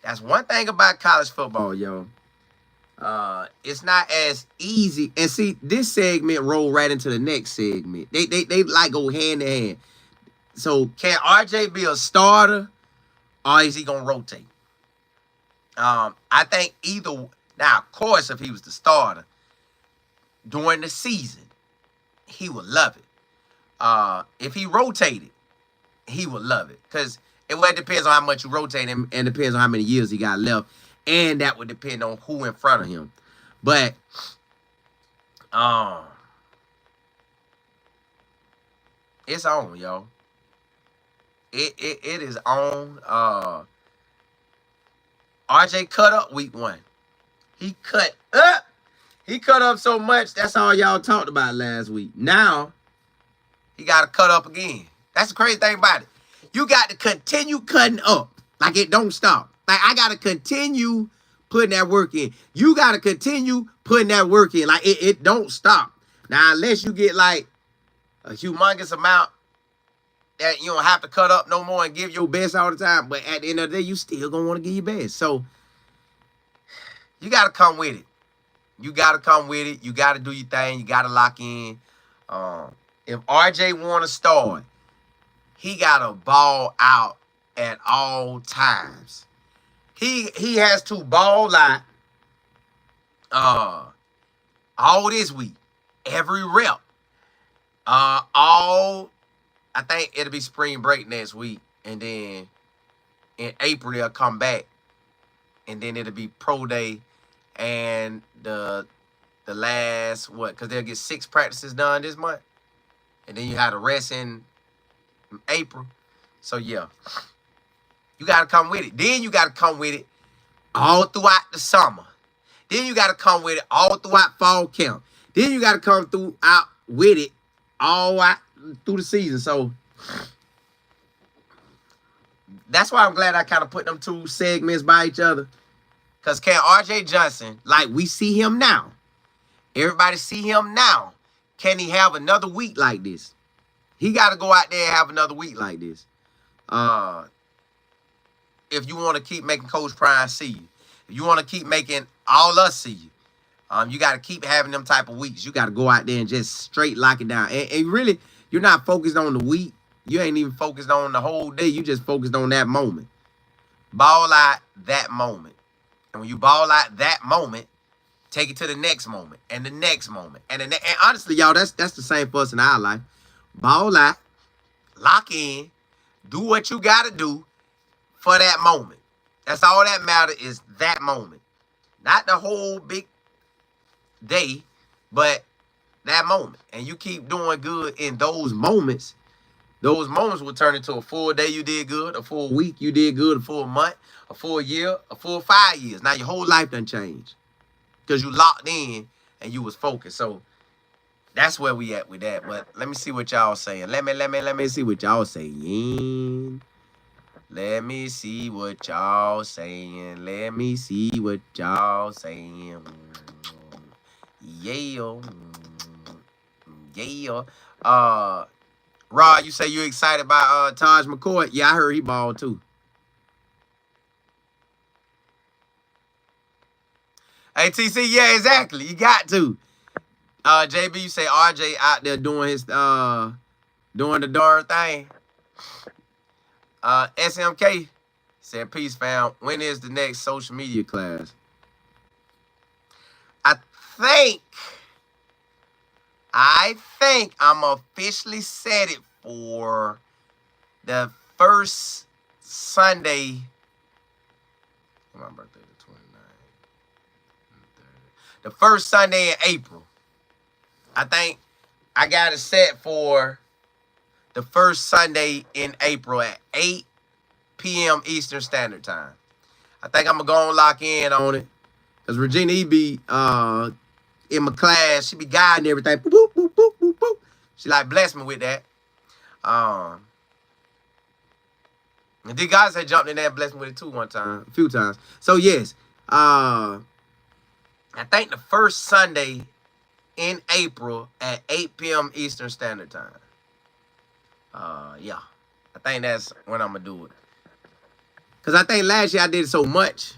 that's one thing about college football, yo. It's not as easy. And see, this segment roll right into the next segment. They like go hand in hand. So can RJ be a starter or is he gonna rotate? I think either. Now, of course, if he was the starter during the season, he would love it. If he rotated, he would love it. Because it depends on how much you rotate him and depends on how many years he got left. And that would depend on who in front of him. But it's on, yo. It is on. RJ cut up week 1. He cut up. He cut up so much. That's all y'all talked about last week. Now, he got to cut up again. That's the crazy thing about it. You got to continue cutting up. Like it don't stop. Like I got to continue putting that work in. You got to continue putting that work in. Like it don't stop. Now, unless you get like a humongous amount that you don't have to cut up no more and give your best all the time. But at the end of the day, you still going to want to give your best. So, you got to come with it. You got to come with it. You got to do your thing. You got to lock in. If RJ want to start, he got to ball out at all times. He has to ball out all this week. Every rep. I think it'll be spring break next week. And then in April, they'll come back. And then it'll be pro day and the last because they'll get 6 practices done this month, and then you have the rest in April. So yeah, you gotta come with it. Then you gotta come with it all throughout the summer. Then you gotta come with it all throughout fall camp. Then you gotta come throughout with it all out through the season. So that's why I'm glad I kind of put them 2 segments by each other. Because can RJ Johnson, like we see him now, everybody see him now, can he have another week like this? He got to go out there and have another week like this. If you want to keep making Coach Prime see you. If you want to keep making all us see you. You got to keep having them type of weeks. You got to go out there and just straight lock it down. And really, you're not focused on the week. You ain't even focused on the whole day. You just focused on that moment. Ball out that moment. And when you ball out that moment, take it to the next moment and the next moment. And honestly, y'all, that's the same for us in our life. Ball out, lock in, do what you got to do for that moment. That's all that matters is that moment. Not the whole big day, but that moment. And you keep doing good in those moments. Those moments will turn into a full day you did good, a full week you did good, a full month, a full year, a full 5 years. Now your whole life done changed because you locked in and you was focused. So that's where we at with that. But let me see what y'all saying. Let me see what y'all saying. Let me see what y'all saying. Let me see what y'all saying. Yeah. Yeah. Rod, you say you excited about Taj McCoy? Yeah, I heard he balled too. Hey, TC, yeah, exactly. You got to. JB, you say RJ out there doing his doing the darn thing. SMK said, peace, fam. When is the next social media class? I think I'm officially set it for the first Sunday. My birthday, the 29th. The first Sunday in April. I think I got it set for the first Sunday in April at 8 p.m. Eastern Standard Time. I think I'm going to go and lock in on it. Because Regina, he be in my class. She be guiding everything. Boop, boop, boop, boop, boop, boop. She like bless me with that. And the guys had jumped in there and blessed me with it too a few times. So yes, I think the first Sunday in April at 8 p.m. Eastern Standard Time. Yeah, I think that's when I'm gonna do it. Cause I think last year I did it so much,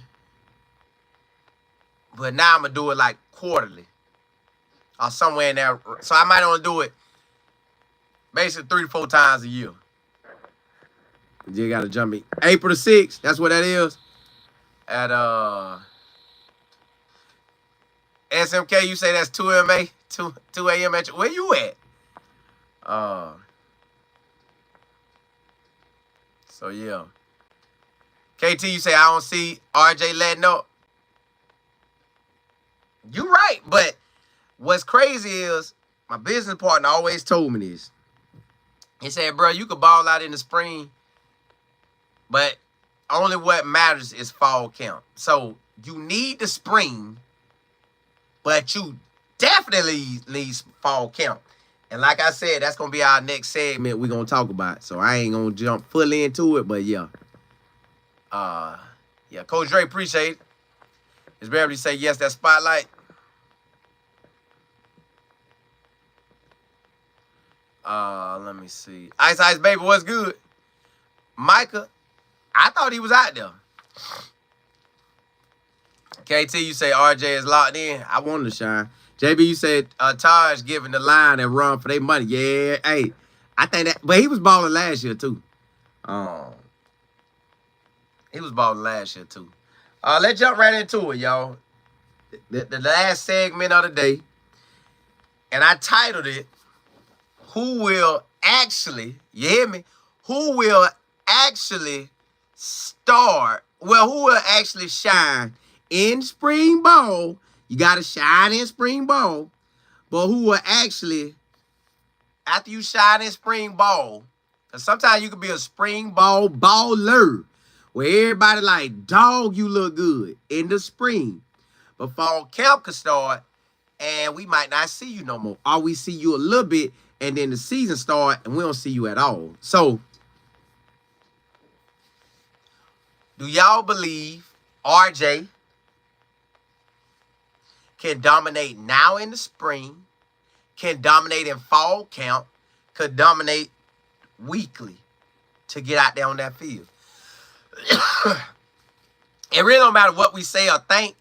but now I'm gonna do it like quarterly or somewhere in there. So I might only do it basically 3 to 4 times a year. You gotta jump me. April the 6th, that's what that is. At SMK, you say that's 2 MA, 2 a.m. at where you at? So yeah. KT, you say I don't see RJ letting up. You right, but what's crazy is my business partner always told me this. He said, bro, you could ball out in the spring, but only what matters is fall camp. So you need the spring, but you definitely need fall camp. And like I said, that's going to be our next segment we're going to talk about. So I ain't going to jump fully into it, but yeah. Yeah, Coach Dre, appreciate it. Ms. Beverly say, yes, that spotlight. Let me see. Ice Baby, what's good? Micah, I thought he was out there. KT, you say RJ is locked in. I wanted to shine. JB, you said Taj giving the line and run for their money. Yeah, hey, I think that, but he was balling last year too. He was balling last year too. Let's jump right into it, y'all. The last segment of the day, and I titled it, "Who will actually?" You hear me? Who will actually start? Well, who will actually shine in spring ball. You got to shine in spring ball. But who will actually, after you shine in spring ball, because sometimes you can be a spring ball baller, where everybody like, dog, you look good in the spring. But fall camp could start, and we might not see you no more. Or we see you a little bit, and then the season start, and we don't see you at all. So, do y'all believe RJ can dominate now in the spring, can dominate in fall camp, could dominate weekly to get out there on that field? It really don't matter what we say or think,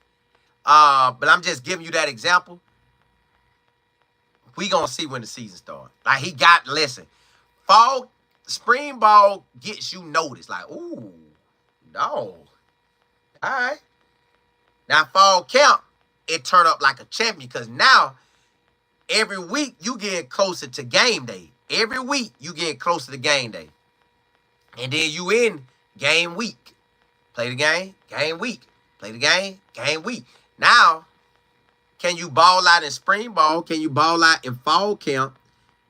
but I'm just giving you that example. We gonna see when the season starts. Like, he got, listen, spring ball gets you noticed. Like, ooh, no. All right. Now, fall camp, it turn up like a champion, because now, every week, you get closer to game day. Every week, you get closer to game day. And then you in game week. Play the game week. Play the game week. Now, can you ball out in spring ball? Can you ball out in fall camp?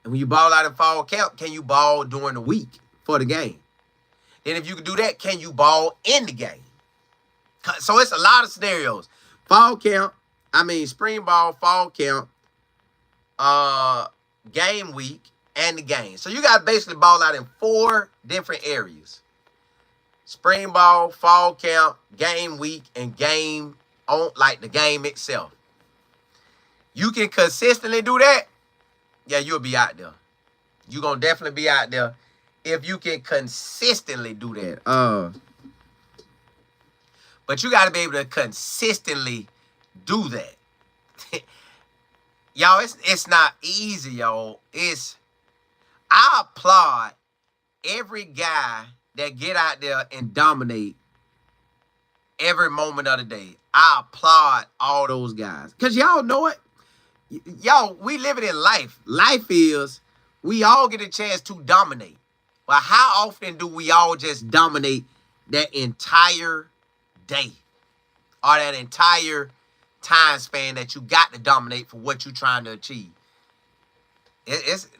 And when you ball out in fall camp, can you ball during the week for the game? Then if you can do that, can you ball in the game? So it's a lot of scenarios. Spring ball, fall camp, game week, and the game. So you got to basically ball out in 4 different areas. Spring ball, fall camp, game week, and game on, like the game itself. You can consistently do that, yeah, you'll be out there. You're going to definitely be out there if you can consistently do that. But you got to be able to consistently do that. Y'all, it's not easy, y'all. I applaud every guy that get out there and dominate every moment of the day. I applaud all those guys. Because y'all know it. Y'all, we living in life. Life is, we all get a chance to dominate. But how often do we all just dominate that entire day? Or that entire time span that you got to dominate for what you're trying to achieve?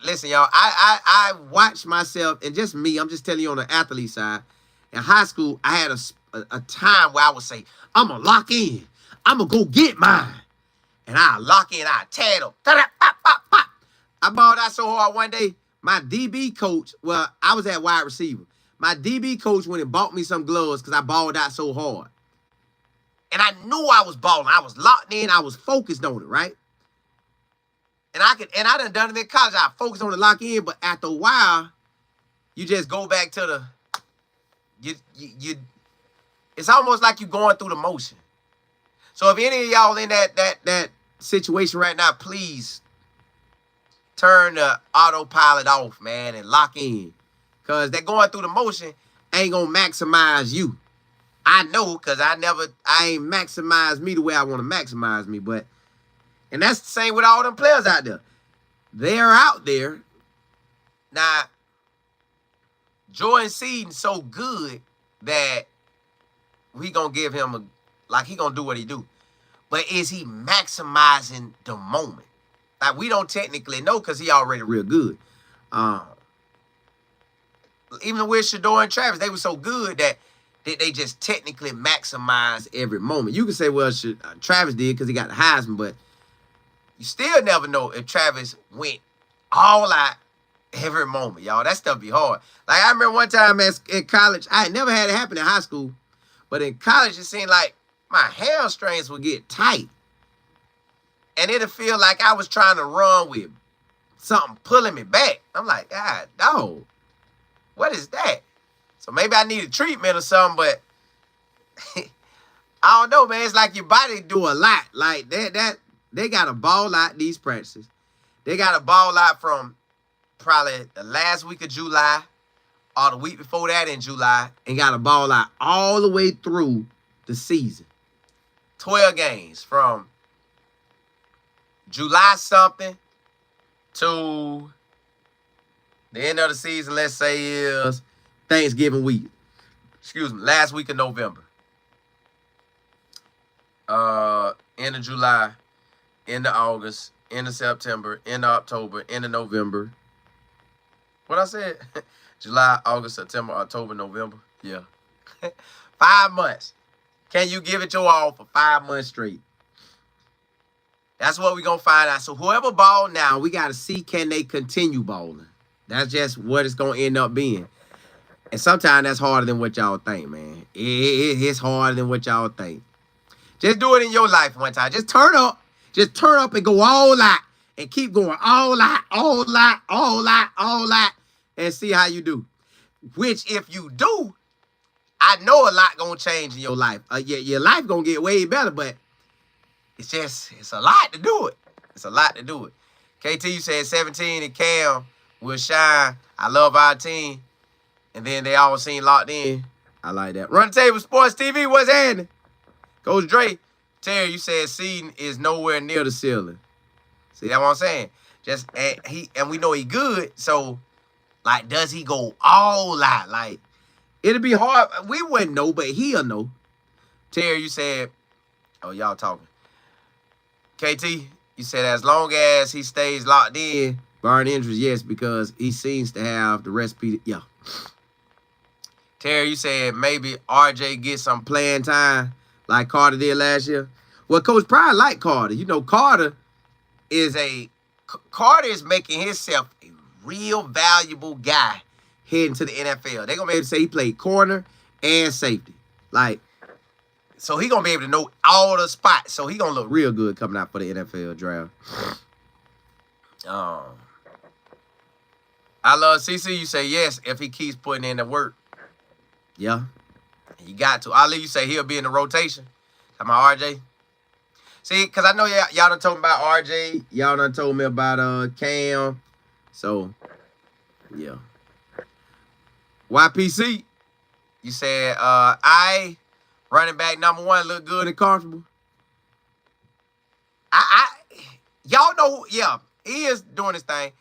Listen, y'all, I watch myself, and just me, I'm just telling you on the athlete side. In high school, I had a time where I would say, I'm going to lock in. I'm going to go get mine. And I lock in, I tag them. I balled out so hard one day, my DB coach, well, I was at wide receiver. My DB coach went and bought me some gloves because I balled out so hard. And I knew I was balling. I was locked in. I was focused on it, right? And I done it in college. I focused on the lock in, but after a while, you just go back to it's almost like you're going through the motion. So if any of y'all in that situation right now, please turn the autopilot off, man, and lock in. Because that going through the motion ain't going to maximize you. I know, because I ain't maximized me the way I want to maximize me. And that's the same with all them players out there. They're out there. Now, Jordan Seaton so good that we going to give him he going to do what he do. But is he maximizing the moment? Like, we don't technically know because he already real good. Even with Shedeur and Travis, they were so good that they just technically maximize every moment. You can say, well, Travis did because he got the Heisman, but you still never know if Travis went all out every moment, y'all. That stuff be hard. Like, I remember one time in college, I had never had it happen in high school, but in college, it seemed like my hamstrings would get tight. And it'll feel like I was trying to run with something pulling me back. I'm like, God, dog, what is that? So maybe I need a treatment or something, but I don't know, man. It's like your body do a lot. Like, they got to ball out these practices. They got to ball out from probably the last week of July or the week before that in July, and got to ball out all the way through the season. 12 games from July something to the end of the season, let's say, is Thanksgiving week. Excuse me, last week of November. End of July, end of August, end of September, end of October, end of November. What I said? July, August, September, October, November. Yeah. 5 months. Can you give it your all for 5 months straight? That's what we're going to find out. So whoever ball now, we got to see can they continue balling. That's just what it's going to end up being. And sometimes that's harder than what y'all think, man. It's harder than what y'all think. Just do it in your life one time. Just turn up. Just turn up and go all out. And keep going all out, all out, all out, all out. And see how you do. Which, if you do, I know a lot going to change in your life. Your life going to get way better, but it's a lot to do it. It's a lot to do it. KT, you said 17 and Cam will shine. I love our team. And then they all seem locked in. I like that. Run the Table Sports TV, what's happening? Coach Dre, Terry, you said Seaton is nowhere near the ceiling. See, that's what I'm saying. And we know he good, so like, does he go all out? Like, it'll be hard. We wouldn't know, but he'll know. Terry, you said, oh, y'all talking. KT, you said as long as he stays locked in, barring injuries, yes, because he seems to have the recipe. Yeah. Terry, you said maybe RJ gets some playing time like Carter did last year. Well, Coach Pride like Carter. You know, Carter is making himself a real valuable guy heading to the NFL. They're going to be able to say he played corner and safety. Like, so he going to be able to know all the spots. So he going to look real good coming out for the NFL draft. I love CC. You say yes if he keeps putting in the work. Yeah. You got to. Ali, you say he'll be in the rotation. Talking about RJ. See, because I know y'all done told me about RJ. Y'all done told me about Cam. So, yeah. YPC, you said I running back number 1 look good and comfortable. Y'all know, yeah, he is doing his thing.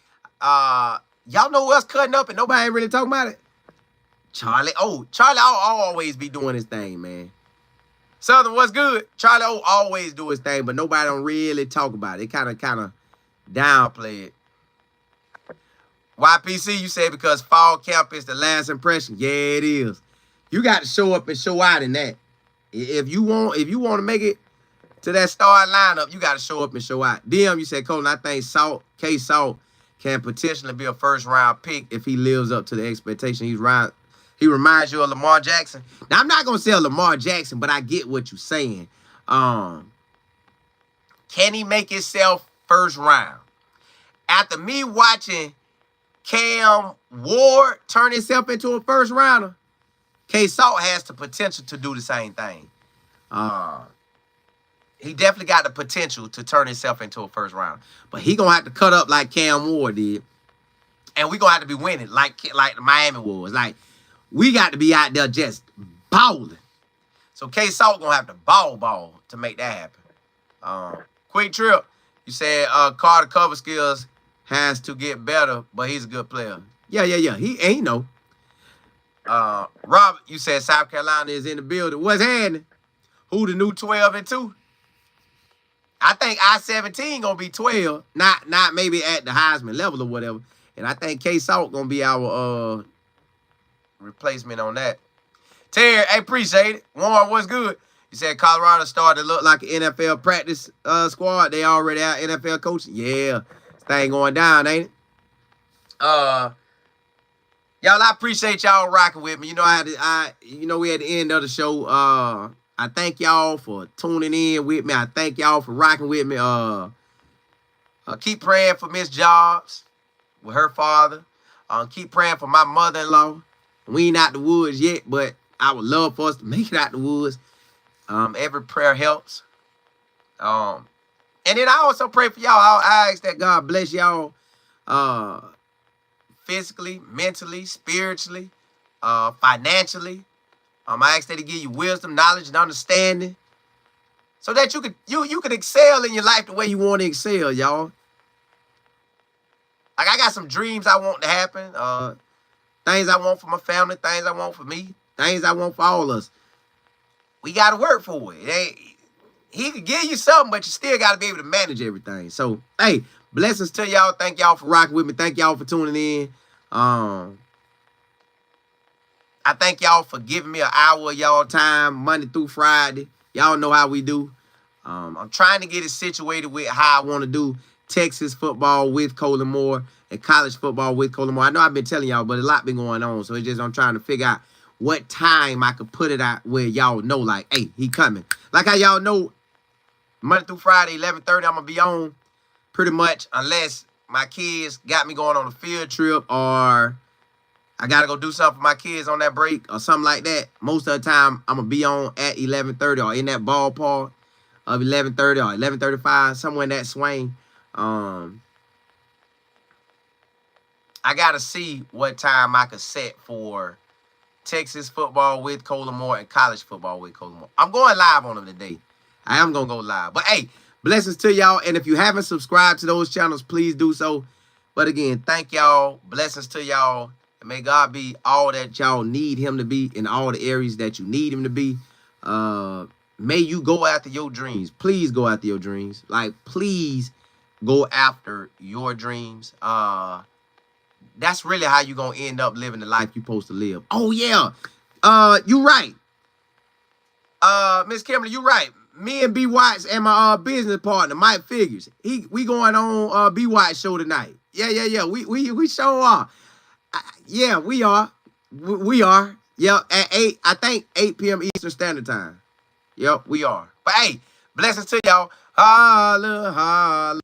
Y'all know who else cutting up and nobody ain't really talking about it? Charlie O. Charlie O always be doing his thing, man. Southern, what's good? Charlie O always do his thing, but nobody don't really talk about it. They kind of downplay it. YPC, you said because fall camp is the last impression. Yeah, it is. You got to show up and show out in that. If you want to make it to that start lineup, you got to show up and show out. DM, you said, Colin, I think K-Sal can potentially be a first-round pick if he lives up to the expectation. He reminds you of Lamar Jackson. Now, I'm not going to say Lamar Jackson, but I get what you're saying. Can he make himself first round? After me watching Cam Ward turn himself into a first rounder, K-Sal has the potential to do the same thing. He definitely got the potential to turn himself into a first rounder. But he going to have to cut up like Cam Ward did. And we going to have to be winning like the Miami was. Like, we got to be out there just balling. So K-Sal going to have to ball to make that happen. Quick Trip, you said Carter cover skills has to get better, but he's a good player. Yeah. He ain't no. Robert, you said South Carolina is in the building. What's happening? Who the new 12 and 2? I think I-17 gonna be 12, not maybe at the Heisman level or whatever. And I think K-Sal gonna be our replacement on that. Terry, I appreciate it. Warren, what's good? You said Colorado started to look like an NFL practice squad. They already out NFL coaching. Yeah, this thing going down, ain't it? Y'all, I appreciate y'all rocking with me. You know, we at the end of the show. I thank y'all for tuning in with me. I thank y'all for rocking with me. Keep praying for Miss Jobs with her father. Keep praying for my mother-in-law. We ain't out the woods yet, but I would love for us to make it out the woods. Every prayer helps. And then I also pray for y'all. I ask that God bless y'all physically, mentally, spiritually, financially. I ask that He give you wisdom, knowledge, and understanding so that you could excel in your life the way you want to excel, y'all. Like, I got some dreams I want to happen. Things I want for my family, things I want for me, things I want for all of us. We got to work for it. he could give you something, but you still got to be able to manage everything. So, hey, blessings to y'all. Thank y'all for rocking with me. Thank y'all for tuning in. I thank y'all for giving me an hour of y'all time, Monday through Friday. Y'all know how we do. I'm trying to get it situated with how I want to do Texas football with Colin Moore and college football with Colin Moore. I know I've been telling y'all, but a lot been going on. So it's just I'm trying to figure out what time I could put it out where y'all know, like, hey, he coming. Like how y'all know Monday through Friday, 11:30, I'm going to be on pretty much unless my kids got me going on a field trip or I got to go do something for my kids on that break or something like that. Most of the time, I'm going to be on at 11:30 or in that ballpark of 11:30 or 11:35, somewhere in that swing. I got to see what time I could set for Texas football with Colin Moore and college football with Colin Moore. I'm going live on them today. I am going to go live. But, hey, blessings to y'all. And if you haven't subscribed to those channels, please do so. But, again, thank y'all. Blessings to y'all. And may God be all that y'all need him to be in all the areas that you need him to be. May you go after your dreams. Please go after your dreams. Like, please go after your dreams. That's really how you're going to end up living the life you're supposed to live. Oh, yeah. You right. Miss Kimberly, you right. Me and B. Watts and my business partner, Mike Figures. We going on B. Watts show tonight. Yeah. We sure are. Yeah, we are. We are. Yep, at 8, I think 8 p.m. Eastern Standard Time. Yep, we are. But hey, blessings to y'all. Holla, holla.